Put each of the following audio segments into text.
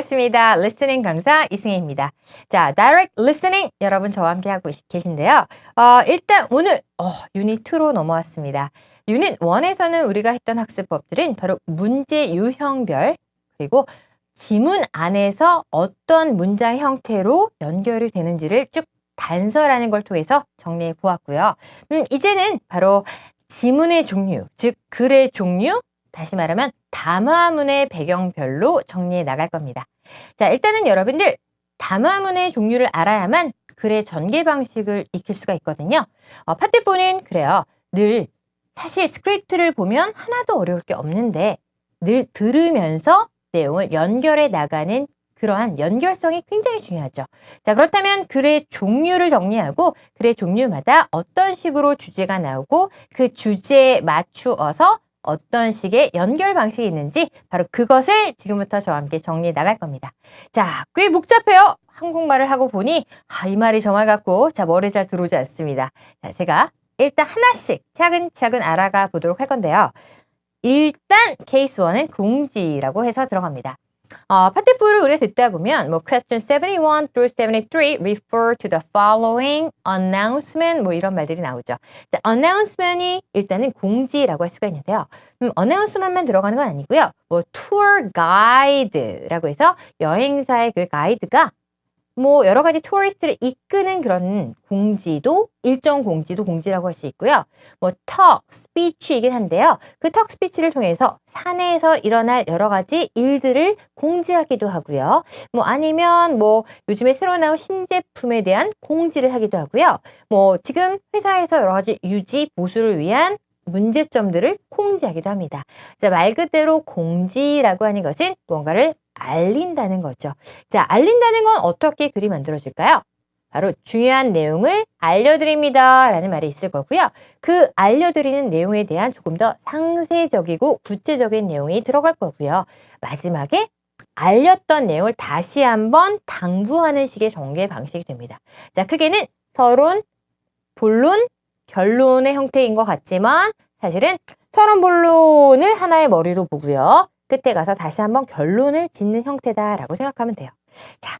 반갑습니다. 리스닝 강사 이승혜입니다. 자, Direct Listening 여러분 저와 함께 하고 계신데요. 일단 오늘 유닛 2로 넘어왔습니다. 유닛 1에서는 우리가 했던 학습법들은 바로 문제 유형별 그리고 지문 안에서 어떤 문장 형태로 연결이 되는지를 쭉 단서라는 걸 통해서 정리해 보았고요. 이제는 바로 지문의 종류, 즉 글의 종류, 다시 말하면 담화문의 배경별로 정리해 나갈 겁니다. 자, 일단은 여러분들 담화문의 종류를 알아야만 글의 전개 방식을 익힐 수가 있거든요. 파트 4는 그래요. 늘 사실 스크립트를 보면 하나도 어려울 게 없는데 늘 들으면서 내용을 연결해 나가는 그러한 연결성이 굉장히 중요하죠. 자, 그렇다면 글의 종류를 정리하고 글의 종류마다 어떤 식으로 주제가 나오고 그 주제에 맞추어서 어떤 식의 연결 방식이 있는지 바로 그것을 지금부터 저와 함께 정리해 나갈 겁니다. 자, 꽤 복잡해요. 한국말을 하고 보니 이 말이 저 말 같고 머리에 잘 들어오지 않습니다. 자, 제가 일단 하나씩 차근차근 알아가 보도록 할 건데요. 일단 케이스 1은 공지라고 해서 들어갑니다. 파트 4를 우리가 듣다 보면 question 71 through 73 refer to the following announcement 이런 말들이 나오죠. 자, announcement이 일단은 공지라고 할 수가 있는데요. announcement만 들어가는 건 아니고요. tour guide라고 해서 여행사의 그 가이드가 여러 가지 투어리스트를 이끄는 그런 공지도 일정 공지도 공지라고 할 수 있고요. talk, speech이긴 한데요. 그 talk, speech를 통해서 사내에서 일어날 여러 가지 일들을 공지하기도 하고요. 아니면 요즘에 새로 나온 신제품에 대한 공지를 하기도 하고요. 지금 회사에서 여러 가지 유지, 보수를 위한 문제점들을 공지하기도 합니다. 자, 말 그대로 공지라고 하는 것은 뭔가를 알린다는 거죠. 자, 알린다는 건 어떻게 글이 만들어질까요? 바로 중요한 내용을 알려드립니다 라는 말이 있을 거고요. 그 알려드리는 내용에 대한 조금 더 상세적이고 구체적인 내용이 들어갈 거고요. 마지막에 알렸던 내용을 다시 한번 당부하는 식의 전개 방식이 됩니다. 자, 크게는 서론, 본론, 결론의 형태인 것 같지만 사실은 서론, 본론을 하나의 머리로 보고요. 끝에 가서 다시 한번 결론을 짓는 형태다라고 생각하면 돼요. 자,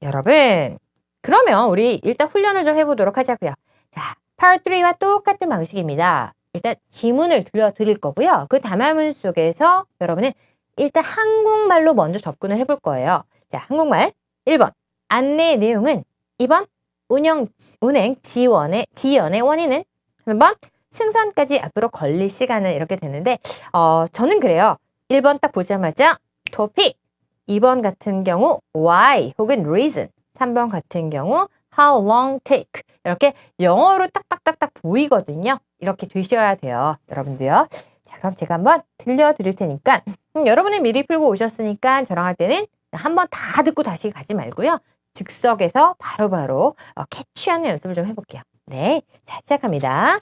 여러분 그러면 우리 일단 훈련을 좀 해보도록 하자고요. 자, Part 3와 똑같은 방식입니다. 일단 지문을 들려드릴 거고요. 그 담화문 속에서 여러분은 일단 한국말로 먼저 접근을 해볼 거예요. 자, 한국말 1번 안내 내용은 2번 운행 지연의 원인은 3번 승선까지 앞으로 걸릴 시간은 이렇게 되는데 저는 그래요. 1번 딱 보자마자 topic, 2번 같은 경우 why 혹은 reason, 3번 같은 경우 how long take 이렇게 영어로 딱딱딱딱 보이거든요. 이렇게 되셔야 돼요. 여러분도요. 자, 그럼 제가 한번 들려드릴 테니까 여러분은 미리 풀고 오셨으니까 저랑 할 때는 한번 다 듣고 다시 가지 말고요. 즉석에서 바로바로 캐치하는 연습을 좀 해볼게요. 네, 자, 시작합니다.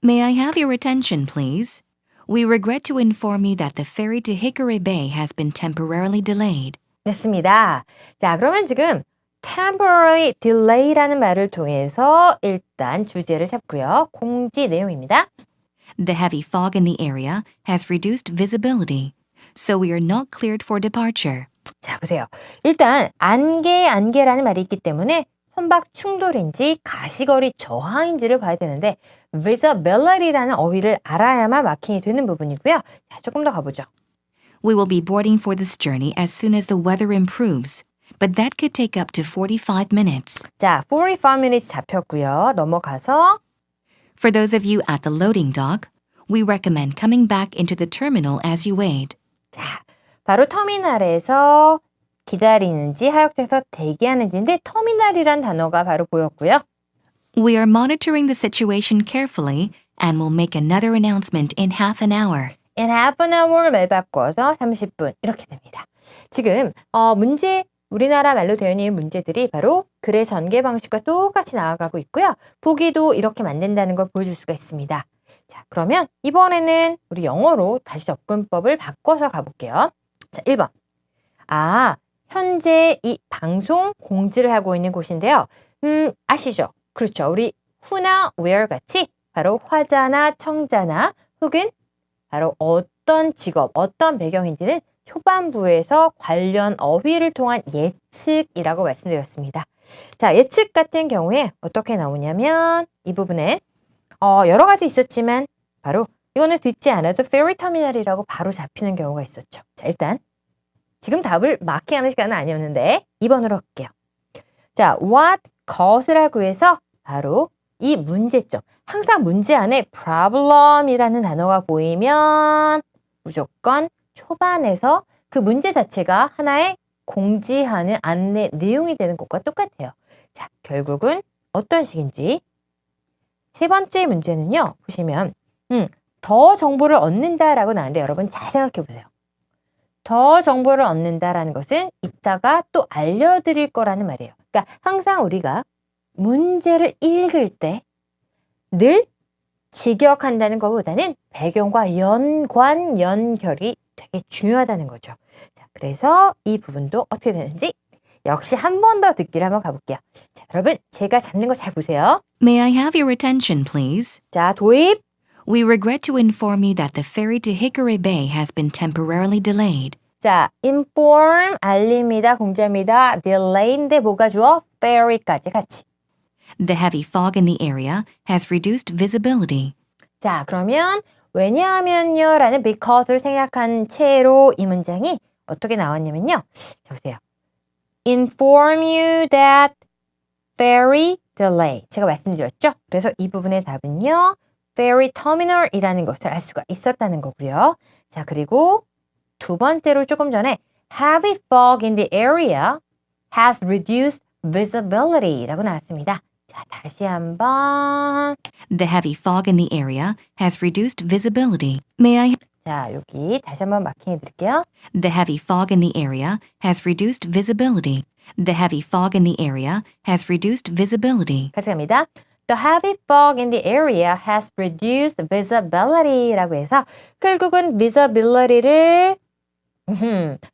May I have your attention, please? We regret to inform you that the ferry to Hickory Bay has been temporarily delayed. 됐습니다. 자, 그러면 지금 temporary delay라는 말을 통해서 일단 주제를 잡고요. 공지 내용입니다. The heavy fog in the area has reduced visibility, so we are not cleared for departure. 자, 보세요. 일단 안개라는 말이 있기 때문에 선박 충돌인지 가시거리 저하인지를 봐야 되는데 visibility라는 어휘를 알아야만 마킹이 되는 부분이고요. 자, 조금 더 가보죠. We will be boarding for this journey as soon as the weather improves, but that could take up to 45 minutes. 자, 45 minutes 잡혔고요. 넘어가서 For those of you at the loading dock, we recommend coming back into the terminal as you wait. 자, 바로 터미널에서 기다리는지 하역장에서 대기하는지인데 터미널이란 단어가 바로 보였고요. We are monitoring the situation carefully and will make another announcement in half an hour. In half an hour를 말 바꿔서 30분 이렇게 됩니다. 지금 문제 우리나라 말로 되어 있는 문제들이 바로 글의 전개 방식과 똑같이 나아가고 있고요. 보기도 이렇게 만든다는 걸 보여줄 수가 있습니다. 자, 그러면 이번에는 우리 영어로 다시 접근법을 바꿔서 가볼게요. 자, 1번. 현재 이 방송 공지를 하고 있는 곳인데요. 아시죠? 그렇죠. 우리 who나 where 같이 바로 화자나 청자나 혹은 바로 어떤 직업, 어떤 배경인지는 초반부에서 관련 어휘를 통한 예측이라고 말씀드렸습니다. 자, 예측 같은 경우에 어떻게 나오냐면 이 부분에 여러 가지 있었지만 바로 이거는 듣지 않아도 ferry terminal이라고 바로 잡히는 경우가 있었죠. 자, 일단 지금 답을 마킹하는 시간은 아니었는데 2번으로 할게요. 자, what caus라고 해서 바로 이 문제점. 항상 문제 안에 problem이라는 단어가 보이면 무조건 초반에서 그 문제 자체가 하나의 공지하는 안내 내용이 되는 것과 똑같아요. 자, 결국은 어떤 식인지. 세 번째 문제는요. 보시면 더 정보를 얻는다라고 나왔는데 여러분 잘 생각해 보세요. 더 정보를 얻는다라는 것은 이따가 또 알려드릴 거라는 말이에요. 그러니까 항상 우리가 문제를 읽을 때 늘 직역한다는 것보다는 배경과 연관, 연결이 되게 중요하다는 거죠. 자, 그래서 이 부분도 어떻게 되는지 역시 한 번 더 듣기를 한번 가볼게요. 자, 여러분 제가 잡는 거 잘 보세요. May I have your attention, please? 자, 도입. We regret to inform you that the ferry to Hickory Bay has been temporarily delayed. 자, inform, 알립니다, 공지합니다. delay인데 뭐가 주어? ferry까지 같이. The heavy fog in the area has reduced visibility. 자, 그러면 왜냐하면요 라는 because를 생략한 채로 이 문장이 어떻게 나왔냐면요. 자, 보세요. inform you that ferry delay. 제가 말씀드렸죠? 그래서 이 부분의 답은요. ferry terminal이라는 것을 알 수가 있었다는 거고요. 자, 그리고 두 번째로 조금 전에 heavy fog in the area has reduced visibility라고 나왔습니다. 자, 다시 한번. The heavy fog in the area has reduced visibility. May I? 자, 여기 다시 한번 마킹해 드릴게요. The heavy fog in the area has reduced visibility. The heavy fog in the area has reduced visibility. 같이 갑니다. The heavy fog in the area has reduced visibility라고 해서 결국은 visibility를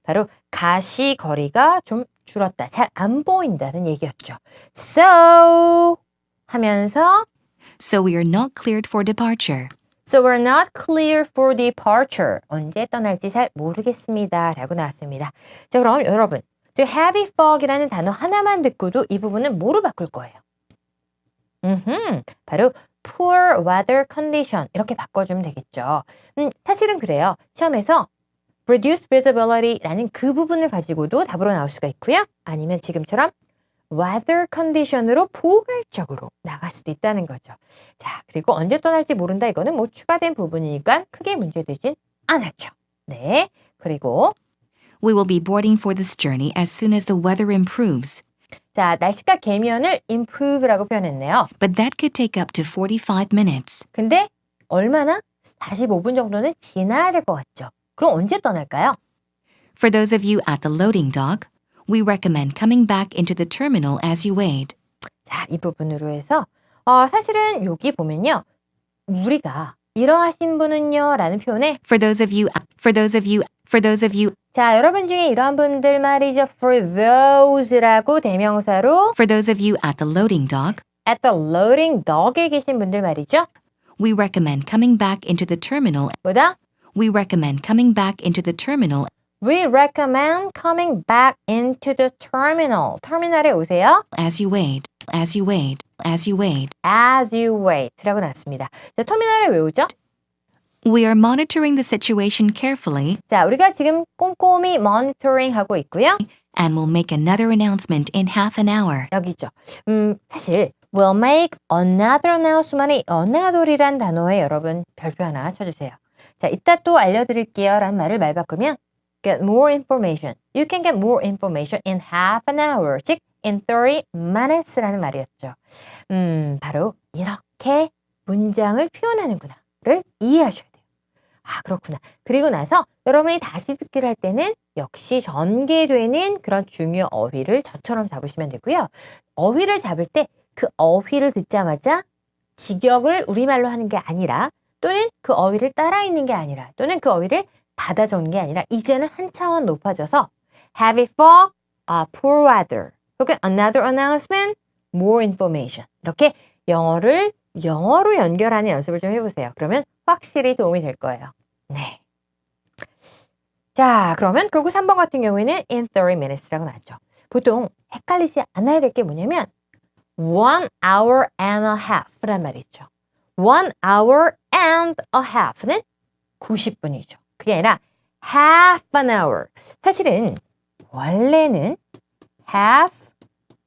바로 가시거리가 좀 줄었다. 잘 안 보인다는 얘기였죠. So 하면서 So we are not cleared for departure. So we're not clear for departure. 언제 떠날지 잘 모르겠습니다. 라고 나왔습니다. 자, 그럼 여러분 지금 heavy fog이라는 단어 하나만 듣고도 이 부분은 뭐로 바꿀 거예요? 바로 poor weather condition 이렇게 바꿔주면 되겠죠. 사실은 그래요. 시험에서 reduce visibility라는 그 부분을 가지고도 답으로 나올 수가 있고요. 아니면 지금처럼 weather condition으로 포괄적으로 나갈 수도 있다는 거죠. 자, 그리고 언제 떠날지 모른다. 이거는 뭐 추가된 부분이니까 크게 문제되진 않았죠. 네, 그리고 We will be boarding for this journey as soon as the weather improves. 자, 날씨가 개면을 improve라고 표현했네요. But that could take up to 45 minutes. 근데 얼마나? 45분 정도는 지나야 될 것 같죠. 그럼 언제 떠날까요? For those of you at the loading dock, we recommend coming back into the terminal as you wait. 자, 이 부분으로 해서 사실은 여기 보면요. 우리가 이러하신 분은요 라는 표현에 For those of you, 자, 여러분 중에 이러한 분들 말이죠. For those라고 대명사로 for those of you at the loading dock, at the loading dock에 계신 분들 말이죠. we recommend coming back into the terminal. 뭐다? We recommend coming back into the terminal. We recommend coming back into the terminal. 터미널에 오세요. As you wait, as you wait, as you wait. As you wait라고 나왔습니다. 자, 터미널에 왜 오죠? We are monitoring the situation carefully 자, 우리가 지금 꼼꼼히 monitoring 하고 있고요. and will make another announcement in half an hour. 여기죠. 사실 will make another announcement이 another이란 단어에 여러분 별표 하나 쳐주세요. 자, 이따 또 알려드릴게요 라는 말을 말 바꾸면 get more information. You can get more information in half an hour. 즉 in 30 minutes라는 말이었죠. 바로 이렇게 문장을 표현하는구나를 이해하셔야 돼요. 아, 그렇구나. 그리고 나서 여러분이 다시 듣기를 할 때는 역시 전개되는 그런 중요 어휘를 저처럼 잡으시면 되고요. 어휘를 잡을 때 그 어휘를 듣자마자 직역을 우리말로 하는 게 아니라 또는 그 어휘를 따라 있는 게 아니라 또는 그 어휘를 받아 적는 게 아니라 이제는 한 차원 높아져서 heavy fog, poor weather 혹은 another announcement, more information 이렇게 영어를 영어로 연결하는 연습을 좀 해보세요. 그러면 확실히 도움이 될 거예요. 네. 자, 그러면 그리고 3번 같은 경우에는 in 30 minutes라고 나왔죠. 보통 헷갈리지 않아야 될 게 뭐냐면 1 hour and a half란 말이 있죠. 1 hour and a half는 90분이죠. 그게 아니라 half an hour. 사실은 원래는 half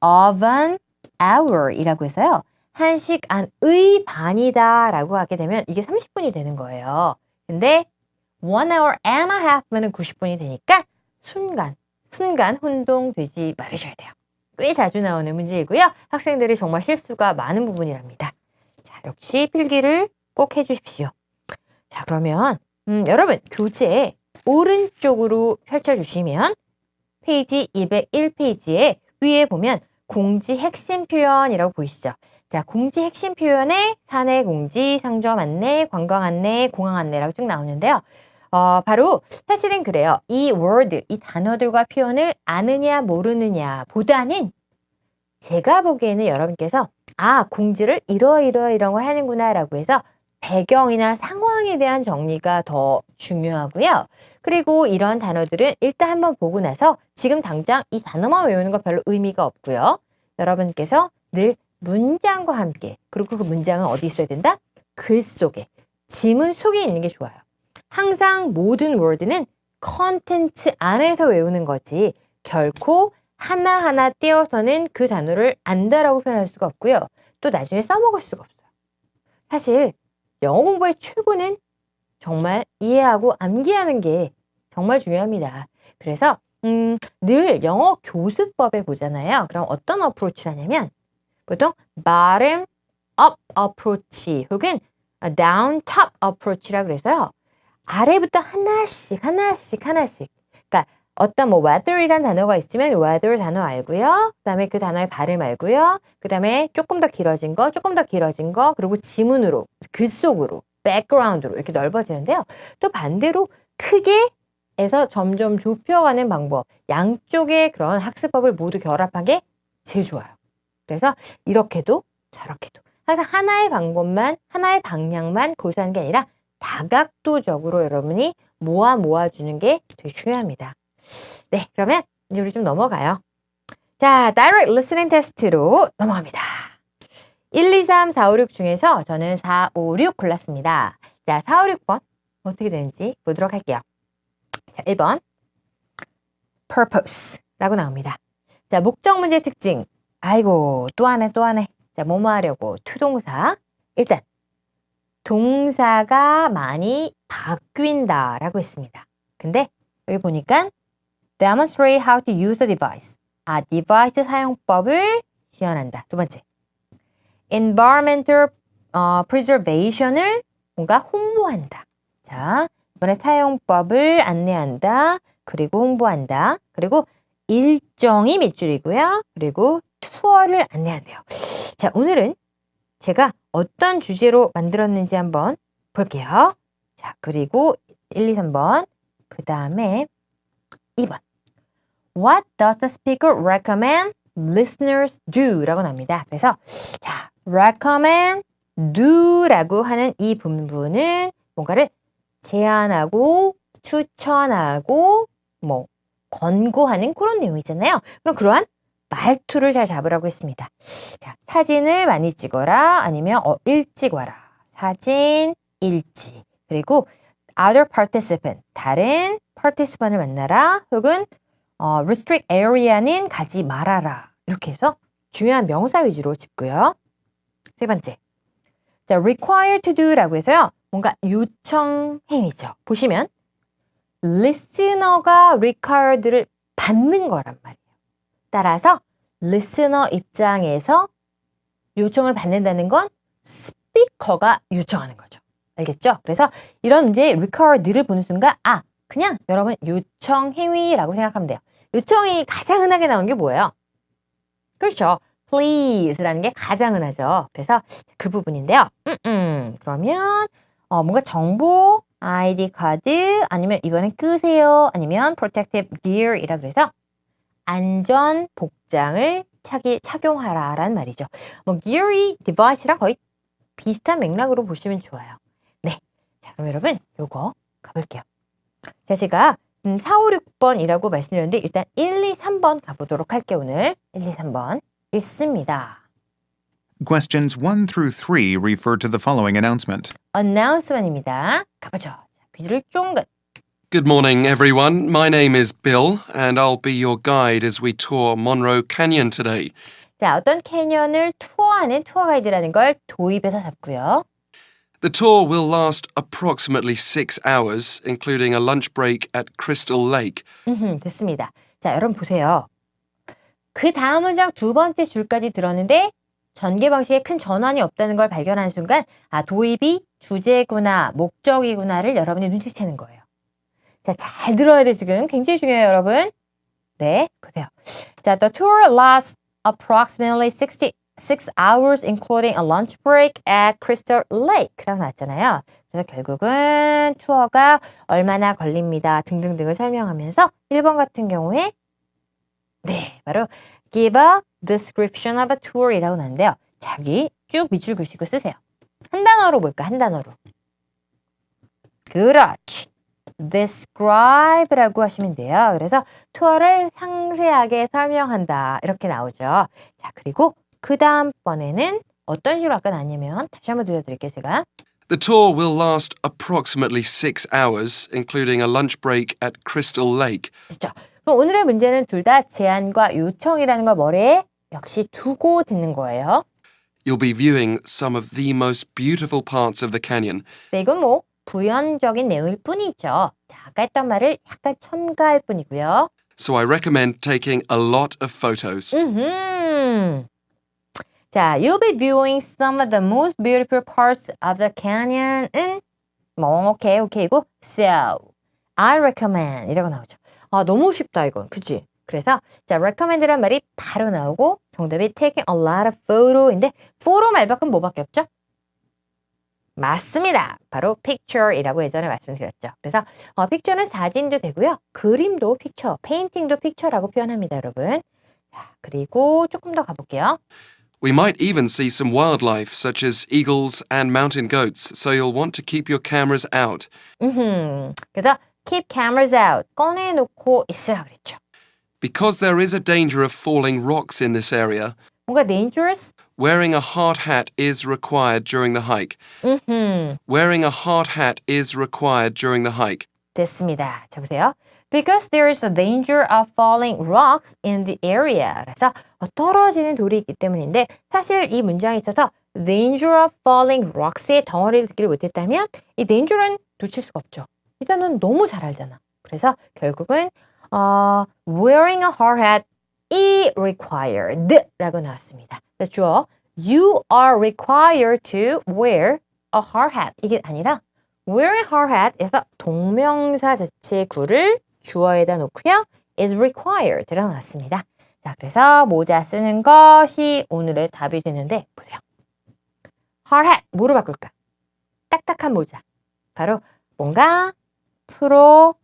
of an hour이라고 해서요. 1시간의 반이다 라고 하게 되면 이게 30분이 되는 거예요. 근데 1 hour and a half면은 90분이 되니까 순간 혼동되지 말으셔야 돼요. 꽤 자주 나오는 문제이고요. 학생들이 정말 실수가 많은 부분이랍니다. 자, 역시 필기를 꼭 해주십시오. 자, 그러면 여러분 교재 오른쪽으로 펼쳐주시면 페이지 201페이지에 위에 보면 공지 핵심 표현이라고 보이시죠? 자, 공지 핵심 표현에 사내 공지, 상점 안내, 관광 안내, 공항 안내라고 쭉 나오는데요. 바로 사실은 그래요. 이 word, 이 단어들과 표현을 아느냐 모르느냐 보다는 제가 보기에는 여러분께서 공지를 이런 거 하는구나 라고 해서 배경이나 상황에 대한 정리가 더 중요하고요. 그리고 이런 단어들은 일단 한번 보고 나서 지금 당장 이 단어만 외우는 거 별로 의미가 없고요. 여러분께서 늘 문장과 함께, 그리고 그 문장은 어디 있어야 된다? 글 속에, 지문 속에 있는 게 좋아요. 항상 모든 word는 컨텐츠 안에서 외우는 거지 결코 하나하나 떼어서는 그 단어를 안다라고 표현할 수가 없고요. 또 나중에 써먹을 수가 없어요. 사실 영어 공부의 최고는 정말 이해하고 암기하는 게 정말 중요합니다. 그래서 늘 영어 교수법에 보잖아요. 그럼 어떤 어프로치를 하냐면 보통 bottom up approach 혹은 down top approach라 그래서요. 아래부터 하나씩. 그러니까 어떤 weather이라는 단어가 있으면 weather 단어 알고요. 그 다음에 그 단어의 발음 알고요. 그 다음에 조금 더 길어진 거, 그리고 지문으로, 글 속으로, background로 이렇게 넓어지는데요. 또 반대로 크게 해서 점점 좁혀가는 방법. 양쪽의 그런 학습법을 모두 결합한 게 제일 좋아요. 그래서 이렇게도 저렇게도 항상 하나의 방법만, 하나의 방향만 고수하는 게 아니라 다각도적으로 여러분이 모아주는 게 되게 중요합니다. 네, 그러면 이제 우리 좀 넘어가요. 자, Direct Listening 테스트로 넘어갑니다. 1, 2, 3, 4, 5, 6 중에서 저는 4, 5, 6 골랐습니다. 자, 4, 5, 6번 어떻게 되는지 보도록 할게요. 자, 1번 purpose라고 나옵니다. 자, 목적 문제 특징. 아이고, 또 하네. 자, 뭐뭐 하려고. 투동사. 일단 동사가 많이 바뀐다라고 했습니다. 근데 여기 보니까 demonstrate how to use a device. 디바이스 사용법을 시연한다. 두 번째, environmental preservation을 뭔가 홍보한다. 자, 이번에 사용법을 안내한다. 그리고 홍보한다. 그리고 일정이 밑줄이고요. 그리고 투어를 안내한대요. 자, 오늘은 제가 어떤 주제로 만들었는지 한번 볼게요. 자, 그리고 1, 2, 3번. 그 다음에 2번. What does the speaker recommend listeners do? 라고 나옵니다. 그래서 자, recommend do라고 하는 이 부분은 뭔가를 제안하고 추천하고 뭐 권고하는 그런 내용이잖아요. 그럼 그러한 말투를 잘 잡으라고 했습니다. 자, 사진을 많이 찍어라. 아니면 일찍 와라. 사진, 일찍. 그리고 other participant, 다른 participant을 만나라. 혹은 restrict area는 가지 말아라. 이렇게 해서 중요한 명사 위주로 짚고요. 세 번째. 자, require to do라고 해서요. 뭔가 요청 행위죠. 보시면 listener가 required를 받는 거란 말이에요. 따라서 리스너 입장에서 요청을 받는다는 건 스피커가 요청하는 거죠. 알겠죠? 그래서 이런 이제 required를 보는 순간 그냥 여러분 요청 행위라고 생각하면 돼요. 요청이 가장 흔하게 나오는 게 뭐예요? 그렇죠. please라는 게 가장 흔하죠. 그래서 그 부분인데요. 그러면 뭔가 정보, ID 카드, 아니면 이번엔 끄세요. 아니면 protective gear이라 그래서 안전 복장을 착용하라라는 말이죠. 뭐 gear이 device랑 거의 비슷한 맥락으로 보시면 좋아요. 네, 자 그럼 여러분 요거 가볼게요. 자, 제가 4, 5, 6번이라고 말씀드렸는데 일단 1, 2, 3번 가보도록 할게요. 오늘 1, 2, 3번 있습니다. Questions 1 through 3 refer to the following announcement. announcement입니다. 가보죠. 자, 귀를 쫑긋. Good morning, everyone. My name is Bill, and I'll be your guide as we tour Monroe Canyon today. 자, 어떤 캐년을 투어하는 투어 가이드라는 걸 도입해서 잡고요. The tour will last approximately 6 hours, including a lunch break at Crystal Lake. 됐습니다. 자, 여러분 보세요. 그 다음 문장 두 번째 줄까지 들었는데 전개 방식에 큰 전환이 없다는 걸 발견하는 순간 도입이 주제구나, 목적이구나를 여러분이 눈치채는 거예요. 자, 잘 들어야 돼 지금. 굉장히 중요해요, 여러분. 네, 보세요. 자, the tour lasts approximately 6 hours, including a lunch break at Crystal Lake라고 나왔잖아요. 그래서 결국은 투어가 얼마나 걸립니다. 등등등을 설명하면서 1번 같은 경우에 바로 give a description of a tour이라고 나왔는데요. 자, 여기 쭉 밑줄 그시고 쓰세요. 한 단어로 볼까? 한 단어로. 그렇지. describe라고 하시면 돼요. 그래서 투어를 상세하게 설명한다. 이렇게 나오죠. 자, 그리고 그 다음번에는 어떤 식으로 아까 나왔냐면 다시 한번 들려드릴게요, 제가. The tour will last approximately 6 hours, including a lunch break at Crystal Lake. 그렇죠. 그럼 오늘의 문제는 둘 다 제안과 요청이라는 걸 머리에 역시 두고 듣는 거예요. You'll be viewing some of the most beautiful parts of the canyon. 네, 이건 뭐 부연적인 내용일 뿐이죠. 자, 아까 했던 말을 약간 첨가할 뿐이고요. So I recommend taking a lot of photos. 자, you'll be viewing some of the most beautiful parts of the canyon은 오케이고 so I recommend 이라고 나오죠. 너무 쉽다 이건. 그치? 그래서 자, recommend란 말이 바로 나오고 정답이 taking a lot of photo인데 photo 말밖은 뭐밖에 없죠? 맞습니다. 바로 picture이라고 예전에 말씀드렸죠. 그래서 picture는 사진도 되고요. 그림도 picture, painting도 picture라고 표현합니다, 여러분. 자, 그리고 조금 더 가볼게요. We might even see some wildlife, such as eagles and mountain goats, so you'll want to keep your cameras out. 그래서 keep cameras out, 꺼내놓고 있으라 그랬죠. Because there is a danger of falling rocks in this area, 뭔가 dangerous? wearing a hard hat is required during the hike. Wearing a hard hat is required during the hike. 됐습니다. 자, 보세요. Because there is a danger of falling rocks in the area. 그래서 떨어지는 돌이 있기 때문인데 사실 이 문장에 있어서 danger of falling rocks의 덩어리를 듣기를 못했다면 이 danger는 놓칠 수가 없죠. 일단은 너무 잘 알잖아. 그래서 결국은 wearing a hard hat is required 라고 나왔습니다. 그래서 주어 you are required to wear a hard hat 이게 아니라 wearing a hard hat에서 동명사 자체 구를 주어에다 놓고요. is required 라고 나왔습니다. 자, 그래서 모자 쓰는 것이 오늘의 답이 되는데 보세요. hard hat 뭐로 바꿀까? 딱딱한 모자. 바로 뭔가 protective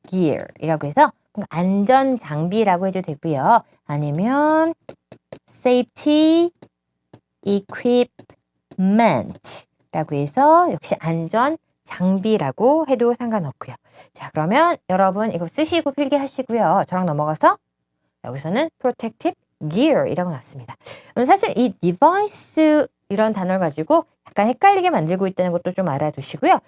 gear이라고 해서 안전 장비라고 해도 되고요. 아니면 safety equipment라고 해서 역시 안전 장비라고 해도 상관없고요. 자, 그러면 여러분 이거 쓰시고 필기하시고요. 저랑 넘어가서 여기서는 protective gear이라고 나왔습니다. 사실 이 device 이런 단어를 가지고 약간 헷갈리게 만들고 있다는 것도 좀 알아두시고요.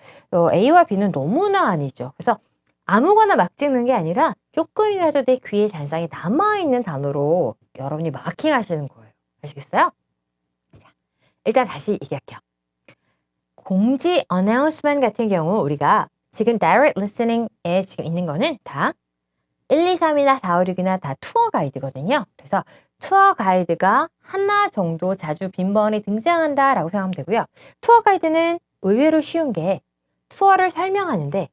A와 B는 너무나 아니죠. 그래서 아무거나 막 찍는 게 아니라 조금이라도 내 귀에 잔상이 남아있는 단어로 여러분이 마킹하시는 거예요. 아시겠어요? 자, 일단 다시 얘기할게요. 공지 announcement 같은 경우 우리가 지금 direct listening에 지금 있는 거는 다 1, 2, 3이나 4, 5, 6이나 다 투어 가이드거든요. 그래서 투어 가이드가 하나 정도 자주 빈번히 등장한다라고 생각하면 되고요. 투어 가이드는 의외로 쉬운 게 투어를 설명하는데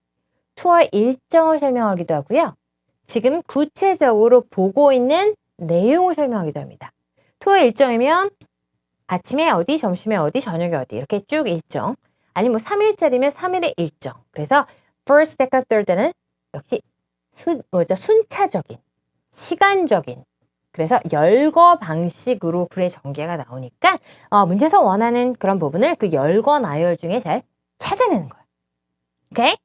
투어 일정을 설명하기도 하고요. 지금 구체적으로 보고 있는 내용을 설명하기도 합니다. 투어 일정이면 아침에 어디, 점심에 어디, 저녁에 어디 이렇게 쭉 일정. 아니면 뭐 3일짜리면 3일의 일정. 그래서 first, second, third는 역시 순차적인, 시간적인. 그래서 열거 방식으로 글의 전개가 나오니까 문제에서 원하는 그런 부분을 그 열거 나열 중에 잘 찾아내는 거예요. 오케이?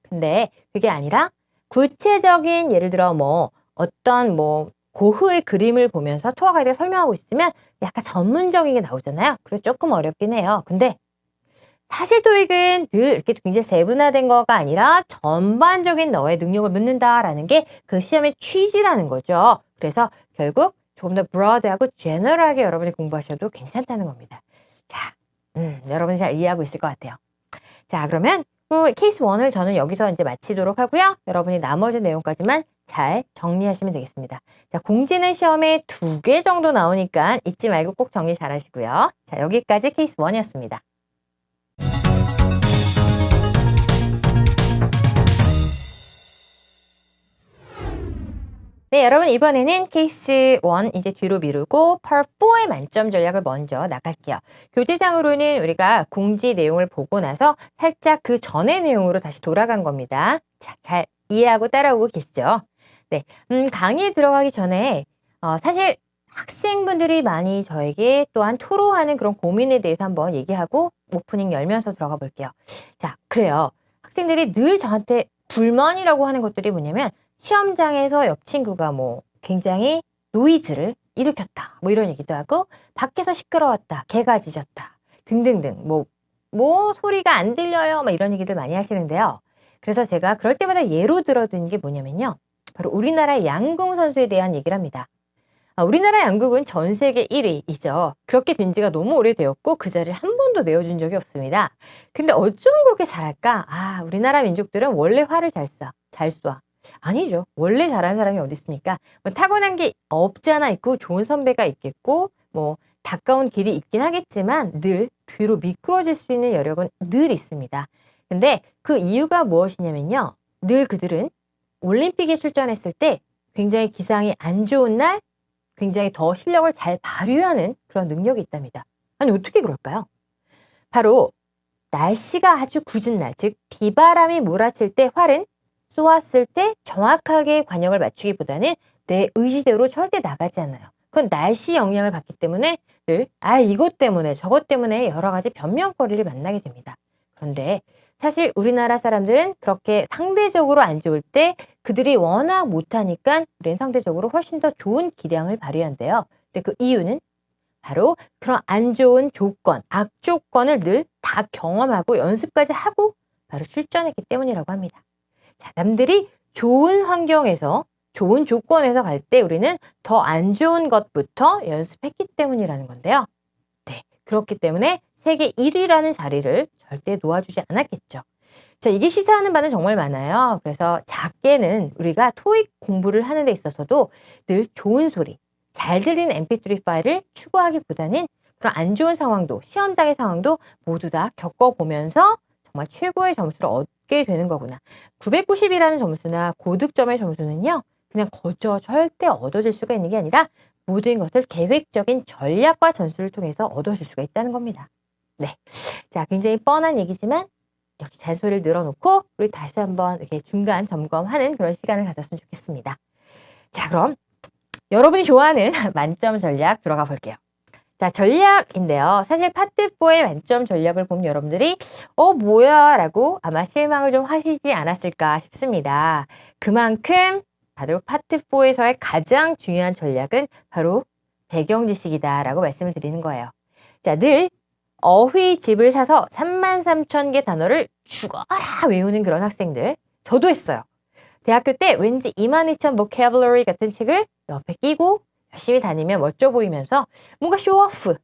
근데 그게 아니라 구체적인 예를 들어 뭐 어떤 뭐 고흐의 그림을 보면서 투어 가이드가 설명하고 있으면 약간 전문적인 게 나오잖아요. 그래서 조금 어렵긴 해요. 근데 사실 토익은 늘 이렇게 굉장히 세분화된 거가 아니라 전반적인 너의 능력을 묻는다라는 게 그 시험의 취지라는 거죠. 그래서 결국 조금 더 브로드하고 제너럴하게 여러분이 공부하셔도 괜찮다는 겁니다. 자, 여러분이 잘 이해하고 있을 것 같아요. 자, 그러면 케이스 1을 저는 여기서 이제 마치도록 하고요. 여러분이 나머지 내용까지만 잘 정리하시면 되겠습니다. 자, 공지는 시험에 2개 정도 나오니까 잊지 말고 꼭 정리 잘 하시고요. 자, 여기까지 케이스 1이었습니다. 네, 여러분 이번에는 케이스 1 이제 뒤로 미루고 Part 4의 만점 전략을 먼저 나갈게요. 교재상으로는 우리가 공지 내용을 보고 나서 살짝 그 전의 내용으로 다시 돌아간 겁니다. 자, 잘 이해하고 따라오고 계시죠? 네, 강의에 들어가기 전에 사실 학생분들이 많이 저에게 또한 토로하는 그런 고민에 대해서 한번 얘기하고 오프닝 열면서 들어가 볼게요. 자, 그래요. 학생들이 늘 저한테 불만이라고 하는 것들이 뭐냐면 시험장에서 옆 친구가 뭐 굉장히 노이즈를 일으켰다. 뭐 이런 얘기도 하고 밖에서 시끄러웠다. 개가 짖었다. 등등등. 뭐 소리가 안 들려요. 막 이런 얘기들 많이 하시는데요. 그래서 제가 그럴 때마다 예로 들어둔 게 뭐냐면요. 바로 우리나라 양궁 선수에 대한 얘기를 합니다. 우리나라 양궁은 전 세계 1위이죠. 그렇게 된 지가 너무 오래되었고 그 자리를 한 번도 내어준 적이 없습니다. 근데 어쩜 그렇게 잘할까? 우리나라 민족들은 원래 활을 잘 쏴. 아니죠. 원래 잘하는 사람이 어디 있습니까? 뭐 타고난 게 없지 않아 있고 좋은 선배가 있겠고 뭐 가까운 길이 있긴 하겠지만 늘 뒤로 미끄러질 수 있는 여력은 늘 있습니다. 근데 그 이유가 무엇이냐면요. 늘 그들은 올림픽에 출전했을 때 굉장히 기상이 안 좋은 날 굉장히 더 실력을 잘 발휘하는 그런 능력이 있답니다. 아니 어떻게 그럴까요? 바로 날씨가 아주 궂은 날, 즉 비바람이 몰아칠 때 활은 쏘았을 때 정확하게 관역을 맞추기보다는 내 의지대로 절대 나가지 않아요. 그건 날씨 영향을 받기 때문에 늘 이것 때문에 저것 때문에 여러 가지 변명거리를 만나게 됩니다. 그런데 사실 우리나라 사람들은 그렇게 상대적으로 안 좋을 때 그들이 워낙 못하니까 우리는 상대적으로 훨씬 더 좋은 기량을 발휘한대요. 근데 그 이유는 바로 그런 안 좋은 조건, 악조건을 늘 다 경험하고 연습까지 하고 바로 출전했기 때문이라고 합니다. 자, 남들이 좋은 환경에서 좋은 조건에서 갈 때 우리는 더 안 좋은 것부터 연습했기 때문이라는 건데요. 네, 그렇기 때문에 세계 1위라는 자리를 절대 놓아주지 않았겠죠. 자, 이게 시사하는 바는 정말 많아요. 그래서 작게는 우리가 토익 공부를 하는 데 있어서도 늘 좋은 소리, 잘 들리는 mp3 파일을 추구하기보다는 그런 안 좋은 상황도, 시험장의 상황도 모두 다 겪어보면서 정말 최고의 점수를 얻게 되는 거구나. 990이라는 점수나 고득점의 점수는요. 그냥 거저 절대 얻어질 수가 있는 게 아니라 모든 것을 계획적인 전략과 전술을 통해서 얻어질 수가 있다는 겁니다. 네, 자 굉장히 뻔한 얘기지만 역시 잔소리를 늘어놓고 우리 다시 한번 이렇게 중간 점검하는 그런 시간을 가졌으면 좋겠습니다. 자, 그럼 여러분이 좋아하는 만점 전략 들어가 볼게요. 자, 전략인데요. 사실 파트 4의 만점 전략을 보면 여러분들이 뭐야 라고 아마 실망을 좀 하시지 않았을까 싶습니다. 그만큼 바로 파트 4에서의 가장 중요한 전략은 바로 배경 지식이다 라고 말씀을 드리는 거예요. 자, 늘 어휘집을 사서 33,000개 단어를 죽어라 외우는 그런 학생들. 저도 했어요. 대학교 때 왠지 22,000 vocabulary 같은 책을 옆에 끼고 열심히 다니면 멋져 보이면서 뭔가 쇼오프,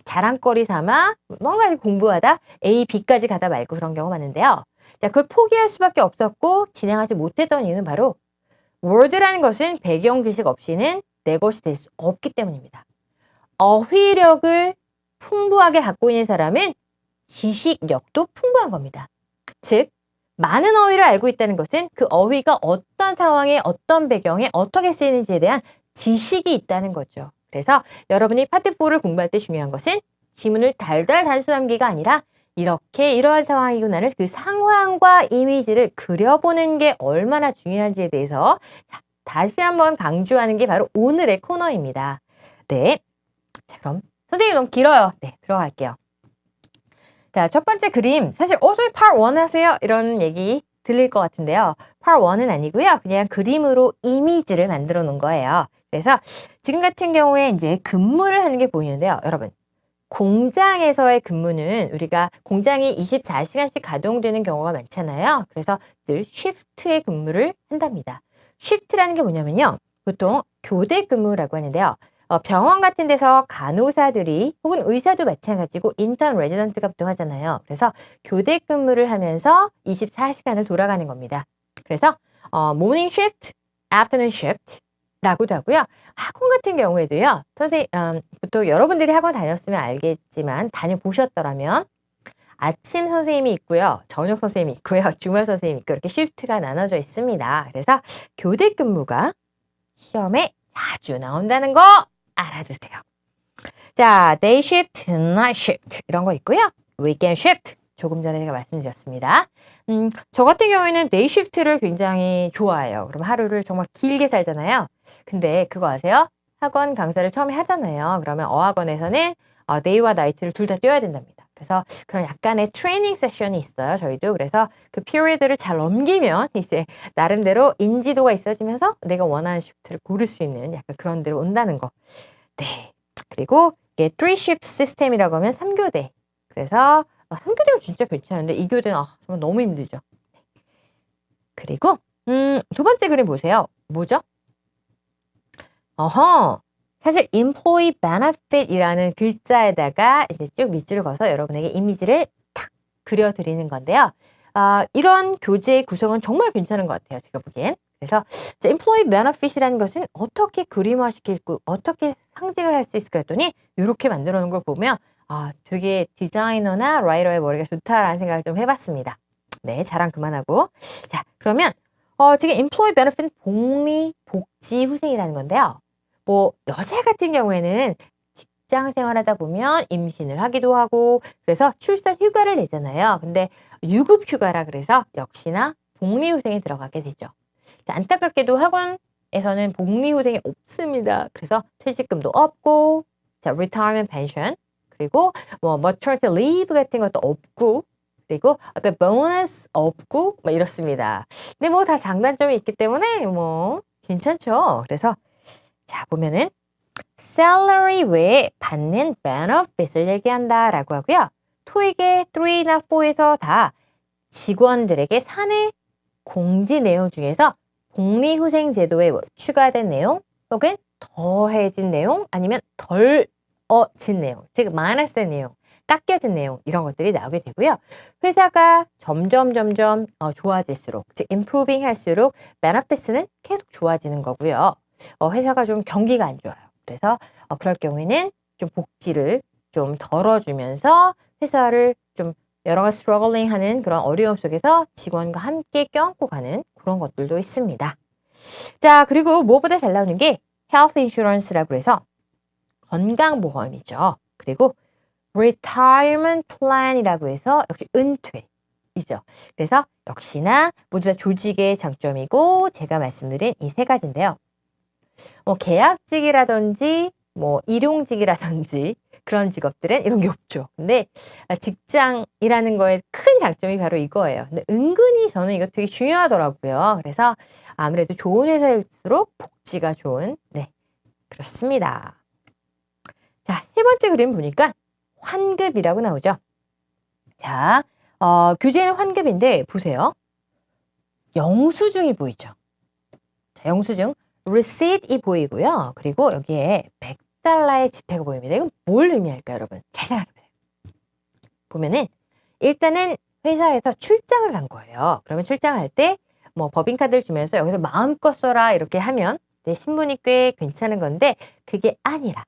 자랑거리 삼아 뭔가 공부하다 A, B까지 가다 말고 그런 경우 많은데요. 자, 그걸 포기할 수밖에 없었고 진행하지 못했던 이유는 바로 워드라는 것은 배경 지식 없이는 내 것이 될 수 없기 때문입니다. 어휘력을 풍부하게 갖고 있는 사람은 지식력도 풍부한 겁니다. 즉, 많은 어휘를 알고 있다는 것은 그 어휘가 어떤 상황에 어떤 배경에 어떻게 쓰이는지에 대한 지식이 있다는 거죠. 그래서 여러분이 파트 4를 공부할 때 중요한 것은 지문을 달달 단순함기가 아니라 이렇게 이러한 상황이구나를 그 상황과 이미지를 그려보는 게 얼마나 중요한지에 대해서 다시 한번 강조하는 게 바로 오늘의 코너입니다. 네, 자 그럼 선생님 너무 길어요. 네, 들어갈게요. 자, 첫 번째 그림. 사실 저희 part 1 하세요? 이런 얘기 들릴 것 같은데요. part 1은 아니고요. 그냥 그림으로 이미지를 만들어 놓은 거예요. 그래서 지금 같은 경우에 이제 근무를 하는 게 보이는데요. 여러분, 공장에서의 근무는 우리가 공장이 24시간씩 가동되는 경우가 많잖아요. 그래서 늘 쉬프트의 근무를 한답니다. 쉬프트라는 게 뭐냐면요. 보통 교대 근무라고 하는데요. 병원 같은 데서 간호사들이 혹은 의사도 마찬가지고 인턴 레지던트가 보통 하잖아요. 그래서 교대 근무를 하면서 24시간을 돌아가는 겁니다. 그래서 모닝 쉬프트, 애프터눈 쉬프트라고도 하고요. 학원 같은 경우에도요. 보통 여러분들이 학원 다녔으면 알겠지만 다녀보셨더라면 아침 선생님이 있고요. 저녁 선생님이 있고요. 주말 선생님이 있고 이렇게 쉬프트가 나눠져 있습니다. 그래서 교대 근무가 시험에 자주 나온다는 거 알아두세요. 자, day shift, night shift 이런 거 있고요. weekend shift 조금 전에 제가 말씀드렸습니다. 저 같은 경우에는 day shift를 굉장히 좋아해요. 그럼 하루를 정말 길게 살잖아요. 근데 그거 아세요? 학원 강사를 처음에 하잖아요. 그러면 어학원에서는 day와 night를 둘 다 뛰어야 된답니다. 그래서 그런 약간의 트레이닝 세션이 있어요. 저희도. 그래서 그 피리어드를 잘 넘기면 이제 나름대로 인지도가 있어지면서 내가 원하는 쉬프트를 고를 수 있는 약간 그런 데로 온다는 거. 네. 그리고 이게 3shift 시스템이라고 하면 3교대. 그래서 3교대가 진짜 괜찮은데 2교대는 정말 너무 힘들죠. 네. 그리고 두 번째 그림 보세요. 뭐죠? 사실 employee benefit이라는 글자에다가 이제 쭉 밑줄을 그어서 여러분에게 이미지를 탁 그려드리는 건데요. 이런 교재의 구성은 정말 괜찮은 것 같아요. 제가 보기엔. 그래서 employee benefit이라는 것은 어떻게 그림화시키고 어떻게 상징을 할 수 있을까 했더니 이렇게 만들어 놓은 걸 보면 되게 디자이너나 라이터의 머리가 좋다라는 생각을 좀 해봤습니다. 네, 자랑 그만하고. 자, 그러면 지금 employee benefit은 복리, 복지, 후생이라는 건데요. 뭐 여자 같은 경우에는 직장 생활하다 보면 임신을 하기도 하고 그래서 출산 휴가를 내잖아요. 근데 유급 휴가라 그래서 역시나 복리후생에 들어가게 되죠. 자, 안타깝게도 학원에서는 복리후생이 없습니다. 그래서 퇴직금도 없고, 자, retirement pension 그리고 뭐 maternity leave 같은 것도 없고, 그리고 어떤 보너스 없고 뭐 이렇습니다. 근데 뭐 다 장단점이 있기 때문에 뭐 괜찮죠. 그래서 자, 보면은 salary 외에 받는 benefit을 얘기한다라고 하고요. 토익의 3나 4에서 다 직원들에게 사내 공지 내용 중에서 복리후생 제도에 추가된 내용 혹은 더해진 내용 아니면 덜어진 내용, 즉 마이너스된 내용, 깎여진 내용 이런 것들이 나오게 되고요. 회사가 점점 좋아질수록 즉 improving 할수록 benefits는 계속 좋아지는 거고요. 회사가 좀 경기가 안 좋아요. 그래서 그럴 경우에는 좀 복지를 좀 덜어주면서 회사를 좀 여러 가지 struggling 하는 그런 어려움 속에서 직원과 함께 껴안고 가는 그런 것들도 있습니다. 자, 그리고 무엇보다 잘 나오는 게 health insurance라고 해서 건강보험이죠. 그리고 retirement plan이라고 해서 역시 은퇴이죠. 그래서 역시나 모두 다 조직의 장점이고 제가 말씀드린 이 세 가지인데요. 뭐 계약직이라든지 뭐 일용직이라든지 그런 직업들은 이런 게 없죠. 근데 직장이라는 거에 큰 장점이 바로 이거예요. 근데 은근히 저는 이거 되게 중요하더라고요. 그래서 아무래도 좋은 회사일수록 복지가 좋은, 네, 그렇습니다. 자, 세 번째 그림 보니까 환급이라고 나오죠. 자, 교재는 환급인데 보세요. 영수증이 보이죠. 자, 영수증. receipt이 보이고요. 그리고 여기에 100달러의 지폐가 보입니다. 이건 뭘 의미할까요, 여러분? 잘 생각해보세요. 보면은 일단은 회사에서 출장을 간 거예요. 그러면 출장을 할 때 뭐 법인카드를 주면서 여기서 마음껏 써라 이렇게 하면 내 신분이 꽤 괜찮은 건데 그게 아니라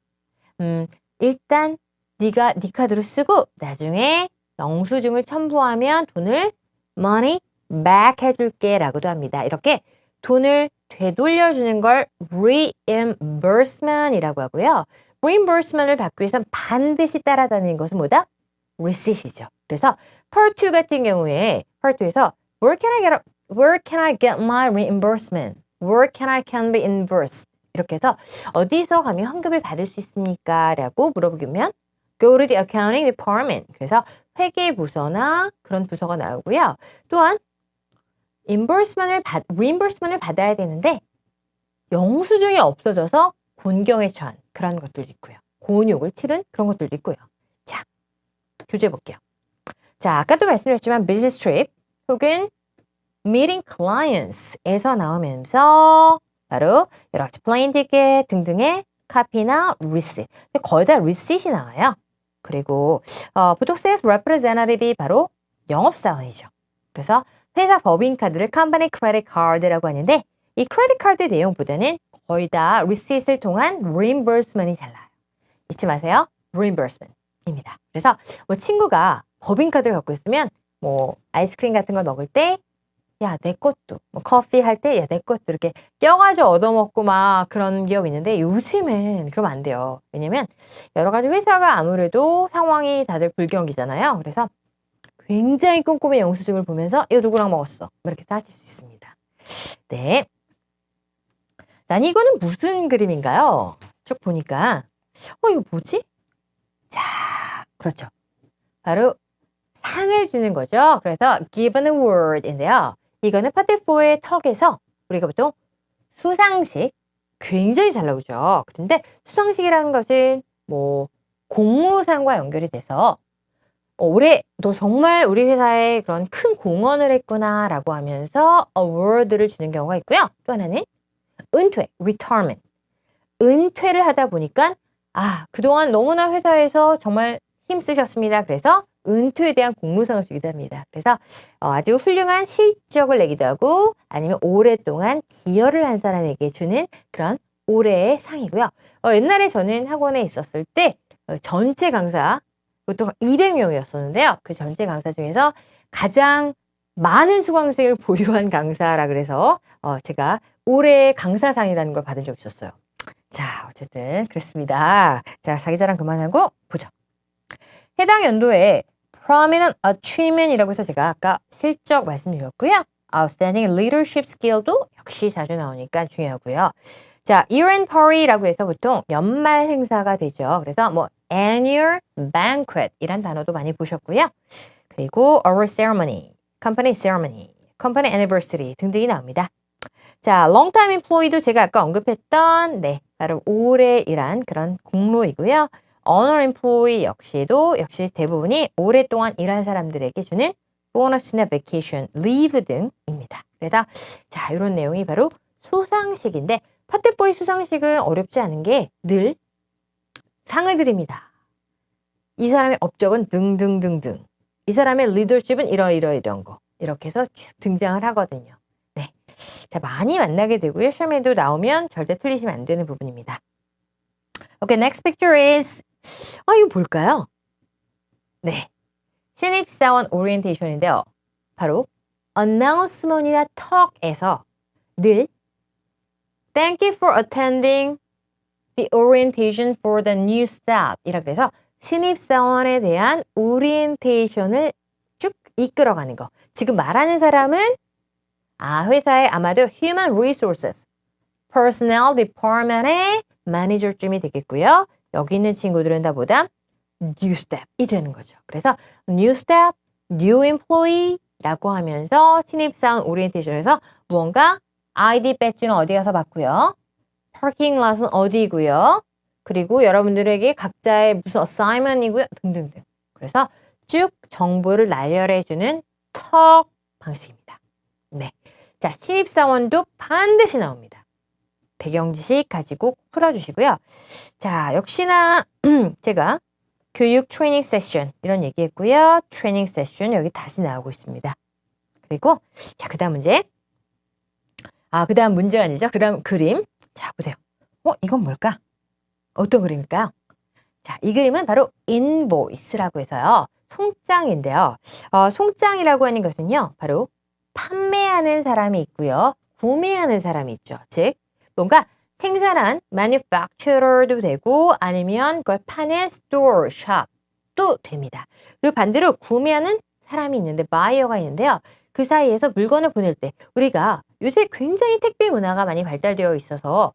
일단 네가 네 카드로 쓰고 나중에 영수증을 첨부하면 돈을 money back 해줄게 라고도 합니다. 이렇게 돈을 되돌려주는 걸 reimbursement이라고 하고요. reimbursement을 받기 위해서는 반드시 따라다니는 것은 뭐다? receipt이죠. 그래서 part 2 같은 경우에 part 2에서 where can I get my reimbursement? Where can I be reimbursed? 이렇게 해서 어디서 가면 환급을 받을 수 있습니까? 라고 물어보면 go to the accounting department. 그래서 회계 부서나 그런 부서가 나오고요. 또한 reimbursement을 받아야 되는데 영수증이 없어져서 곤경에 처한 그런 것들도 있고요. 곤욕을 치른 그런 것들도 있고요. 자, 교재 볼게요. 자, 아까도 말씀드렸지만 business trip 혹은 meeting clients에서 나오면서 바로 여러 가지 plane ticket 등등의 카피나 receipt. 근데 거의 다 receipt이 나와요. 그리고 보통 sales representative이 바로 영업사원이죠. 그래서 회사 법인카드를 company credit card라고 하는데 이 크레딧 카드 내용보다는 거의 다 receipt을 통한 reimbursement이 잘 나와요. 잊지 마세요. reimbursement입니다. 그래서 뭐 친구가 법인카드를 갖고 있으면 뭐 아이스크림 같은 걸 먹을 때 야, 내 것도 뭐 커피 할 때 야, 내 것도 이렇게 껴가지고 얻어먹고 막 그런 기억이 있는데 요즘엔 그러면 안 돼요. 왜냐면 여러 가지 회사가 아무래도 상황이 다들 불경기잖아요. 그래서 굉장히 꼼꼼히 영수증을 보면서 이거 누구랑 먹었어? 이렇게 따질 수 있습니다. 네. 난 이거는 무슨 그림인가요? 쭉 보니까 이거 뭐지? 자, 그렇죠. 바로 상을 주는 거죠. 그래서 given a word인데요. 이거는 파트 4의 턱에서 우리가 보통 수상식 굉장히 잘 나오죠. 그런데 수상식이라는 것은 뭐 공모상과 연결이 돼서 올해 너 정말 우리 회사에 그런 큰 공헌을 했구나 라고 하면서 award를 주는 경우가 있고요. 또 하나는 은퇴, retirement. 은퇴를 하다 보니까 그동안 너무나 회사에서 정말 힘쓰셨습니다. 그래서 은퇴에 대한 공로상을 주기도 합니다. 그래서 아주 훌륭한 실적을 내기도 하고 아니면 오랫동안 기여를 한 사람에게 주는 그런 올해의 상이고요. 옛날에 저는 학원에 있었을 때 전체 강사 보통 200명이었었는데요. 그 전체 강사 중에서 가장 많은 수강생을 보유한 강사라 그래서 제가 올해의 강사상이라는 걸 받은 적이 있었어요. 자, 어쨌든 그랬습니다. 자, 자기 자랑 그만하고 보죠. 해당 연도에 Prominent Achievement이라고 해서 제가 아까 실적 말씀드렸고요. Outstanding Leadership Skill도 역시 자주 나오니까 중요하고요. 자, Year-end Party라고 해서 보통 연말 행사가 되죠. 그래서 뭐 Annual Banquet 이란 단어도 많이 보셨고요. 그리고 Award Ceremony, Company Ceremony, Company Anniversary 등등이 나옵니다. 자, Long-time Employee도 제가 아까 언급했던 바로 오래 일한 그런 공로이고요. Honor Employee 역시 대부분이 오랫동안 일한 사람들에게 주는 보너스나 베케이션, 리브 등입니다. 그래서 자, 이런 내용이 바로 수상식인데 파트 4의 수상식은 어렵지 않은 게 늘 상을 드립니다. 이 사람의 업적은 등등등등. 이 사람의 리더십은 이런 거. 이렇게 해서 쭉 등장을 하거든요. 네. 자, 많이 만나게 되고요. 시험에도 나오면 절대 틀리시면 안 되는 부분입니다. Okay, next picture is 이거 뭘까요? 네. 신입사원 오리엔테이션인데요. 바로 announcement이나 talk에서 늘 Thank you for attending the orientation for the new staff 이라고 해서 신입사원에 대한 오리엔테이션을 쭉 이끌어가는 거. 지금 말하는 사람은 회사의 아마도 Human Resources, Personnel Department의 매니저쯤이 되겠고요. 여기 있는 친구들은 다 보다 New Step이 되는 거죠. 그래서 New Step, New Employee라고 하면서 신입사원 오리엔테이션에서 무언가 ID 배지는 어디 가서 받고요. 파킹 랏은 어디고요. 그리고 여러분들에게 각자의 무슨 어사이먼이고요. 등등등. 그래서 쭉 정보를 나열해주는 턱 방식입니다. 네. 자, 신입사원도 반드시 나옵니다. 배경 지식 가지고 풀어주시고요. 자, 역시나 제가 교육 트레이닝 세션 이런 얘기했고요. 트레이닝 세션 여기 다시 나오고 있습니다. 그리고 자, 그 다음 문제. 그 다음 문제가 아니죠. 그 다음 그림. 자, 보세요. 이건 뭘까? 어떤 그림일까요? 자, 이 그림은 바로 인보이스라고 해서요. 송장인데요. 송장이라고 하는 것은요. 바로 판매하는 사람이 있고요. 구매하는 사람이 있죠. 즉, 뭔가 생산한 manufacturer도 되고 아니면 그걸 파는 store, shop도 됩니다. 그리고 반대로 구매하는 사람이 있는데 buyer가 있는데요. 그 사이에서 물건을 보낼 때 우리가 요새 굉장히 택배 문화가 많이 발달되어 있어서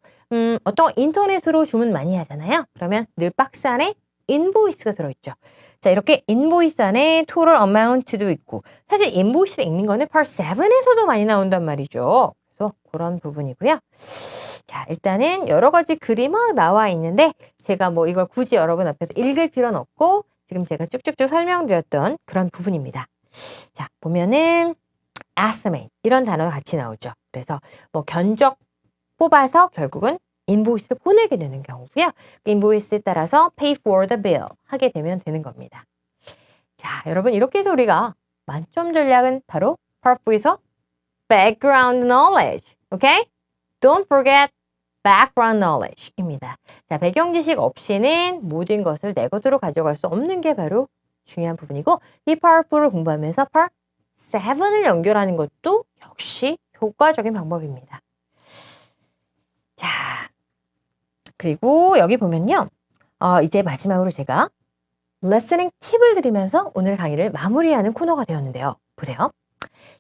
어떤 인터넷으로 주문 많이 하잖아요. 그러면 늘 박스 안에 invoice가 들어있죠. 자, 이렇게 invoice 안에 total amount도 있고 사실 invoice를 읽는 거는 part 7에서도 많이 나온단 말이죠. 그래서 그런 부분이고요. 자, 일단은 여러 가지 글이 막 나와 있는데 제가 뭐 이걸 굳이 여러분 앞에서 읽을 필요는 없고 지금 제가 쭉쭉쭉 설명드렸던 그런 부분입니다. 자, 보면은 estimate 이런 단어가 같이 나오죠. 그래서 뭐 견적 뽑아서 결국은 인보이스를 보내게 되는 경우고요. 그 인보이스에 따라서 pay for the bill 하게 되면 되는 겁니다. 자, 여러분 이렇게 해서 우리가 만점 전략은 바로 part 4에서 background knowledge, okay? Don't forget background knowledge입니다. 자, 배경 지식 없이는 모든 것을 내 것으로 가져갈 수 없는 게 바로 중요한 부분이고 이 part 4를 공부하면서 part 7을 연결하는 것도 역시 효과적인 방법입니다. 자, 그리고 여기 보면요. 이제 마지막으로 제가 listening 팁을 드리면서 오늘 강의를 마무리하는 코너가 되었는데요. 보세요.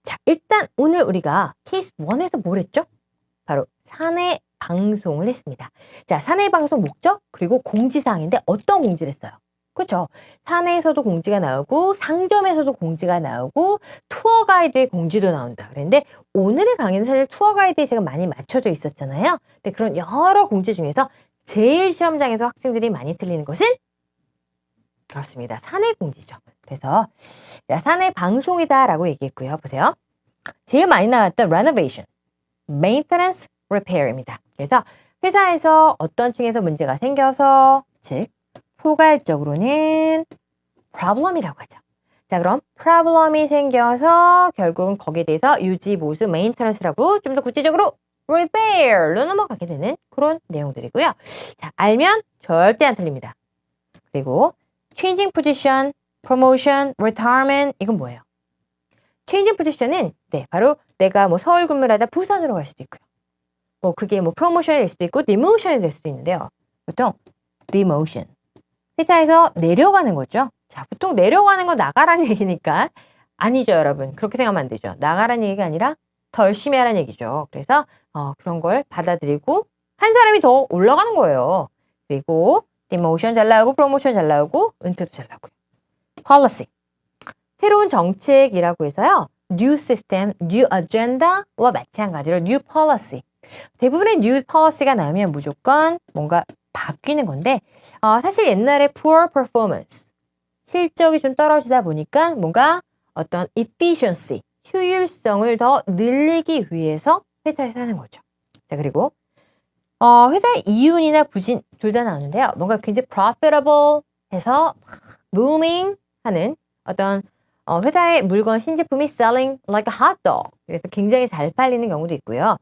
자, 일단 오늘 우리가 케이스 1에서 뭘 했죠? 바로 사내 방송을 했습니다. 자, 사내 방송 목적 그리고 공지사항인데 어떤 공지를 했어요? 그렇죠? 사내에서도 공지가 나오고 상점에서도 공지가 나오고 투어 가이드의 공지도 나온다. 그런데 오늘의 강의는 사실 투어 가이드에 제가 많이 맞춰져 있었잖아요. 근데 그런 여러 공지 중에서 제일 시험장에서 학생들이 많이 틀리는 것은 그렇습니다. 사내 공지죠. 그래서 사내 방송이다라고 얘기했고요. 보세요. 제일 많이 나왔던 renovation, maintenance, repair입니다. 그래서 회사에서 어떤 층에서 문제가 생겨서 즉 포괄적으로는 problem이라고 하죠. 자, 그럼 problem이 생겨서 결국은 거기에 대해서 유지, 보수, maintenance라고 좀 더 구체적으로 repair로 넘어가게 되는 그런 내용들이고요. 자, 알면 절대 안 틀립니다. 그리고 changing position, promotion, retirement 이건 뭐예요? changing position은 네, 바로 내가 뭐 서울 근무를 하다 부산으로 갈 수도 있고요. 뭐 그게 뭐 프로모션이 될 수도 있고 디모션이 될 수도 있는데요. 보통 디모션. 회사에서 내려가는 거죠. 자, 보통 내려가는 건 나가라는 얘기니까 아니죠, 여러분. 그렇게 생각하면 안 되죠. 나가라는 얘기가 아니라 더 열심히 하라는 얘기죠. 그래서 그런 걸 받아들이고 한 사람이 더 올라가는 거예요. 그리고 디모션 잘 나오고 프로모션 잘 나오고 은퇴도 잘 나오고요. policy. 새로운 정책이라고 해서요. new system, new agenda와 마찬가지로 new policy. 대부분의 new policy가 나오면 무조건 뭔가 바뀌는 건데 사실 옛날에 poor performance, 실적이 좀 떨어지다 보니까 뭔가 어떤 efficiency, 효율성을 더 늘리기 위해서 회사에서 하는 거죠. 자, 그리고 회사의 이윤이나 부진 둘 다 나오는데요. 뭔가 굉장히 profitable 해서 booming 하는 어떤 회사의 물건, 신제품이 selling like a hot dog. 그래서 굉장히 잘 팔리는 경우도 있고요.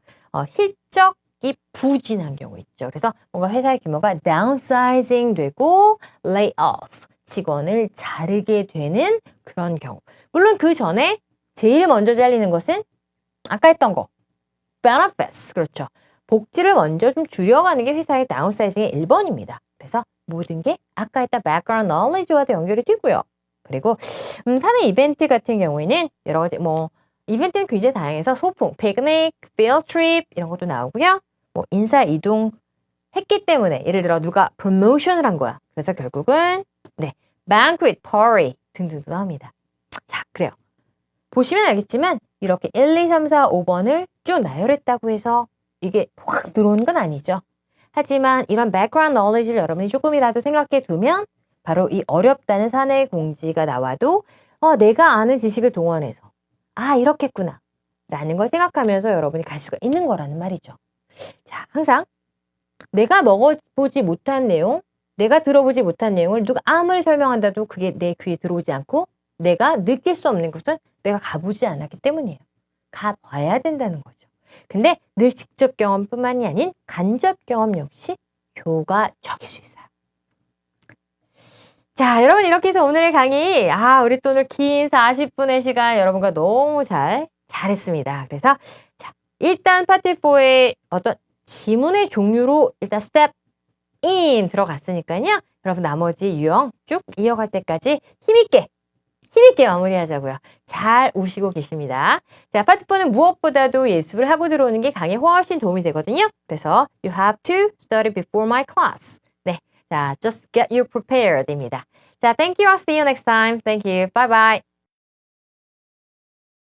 실적이 부진한 경우 있죠. 그래서 뭔가 회사의 규모가 downsizing 되고 lay off, 직원을 자르게 되는 그런 경우. 물론 그 전에 제일 먼저 잘리는 것은 아까 했던 거, benefits. 그렇죠. 복지를 먼저 좀 줄여가는 게 회사의 downsizing의 1번입니다. 그래서 모든 게 아까 했던 background knowledge와도 연결이 되고요. 그리고 사내 이벤트 같은 경우에는 여러 가지 뭐 이벤트는 굉장히 다양해서 소풍, 피크닉, field trip 이런 것도 나오고요. 뭐 인사 이동 했기 때문에 예를 들어 누가 프로모션을 한 거야. 그래서 결국은 네, banquet, party 등등도 나옵니다. 자, 그래요. 보시면 알겠지만 이렇게 1, 2, 3, 4, 5번을 쭉 나열했다고 해서 이게 확 들어오는 건 아니죠. 하지만 이런 background knowledge를 여러분이 조금이라도 생각해 두면 바로 이 어렵다는 사내 공지가 나와도 내가 아는 지식을 동원해서 이렇겠구나 라는 걸 생각하면서 여러분이 갈 수가 있는 거라는 말이죠. 자, 항상 내가 먹어보지 못한 내용, 내가 들어보지 못한 내용을 누가 아무리 설명한다도 그게 내 귀에 들어오지 않고 내가 느낄 수 없는 것은 내가 가보지 않았기 때문이에요. 가봐야 된다는 거죠. 근데 늘 직접 경험뿐만이 아닌 간접 경험 역시 효과적일 수 있어요. 자, 여러분 이렇게 해서 오늘의 강의 우리 또 오늘 긴 40분의 시간 여러분과 너무 잘했습니다. 그래서 자, 일단 파트 4의 어떤 지문의 종류로 일단 스텝 인 들어갔으니까요. 여러분 나머지 유형 쭉 이어갈 때까지 힘있게 마무리하자고요. 잘 오시고 계십니다. 자, 파트 4는 무엇보다도 예습을 하고 들어오는 게 강의에 훨씬 도움이 되거든요. 그래서 you have to study before my class. 네, 자, just get you prepared입니다. 자, thank you. I'll see you next time. Thank you. Bye bye.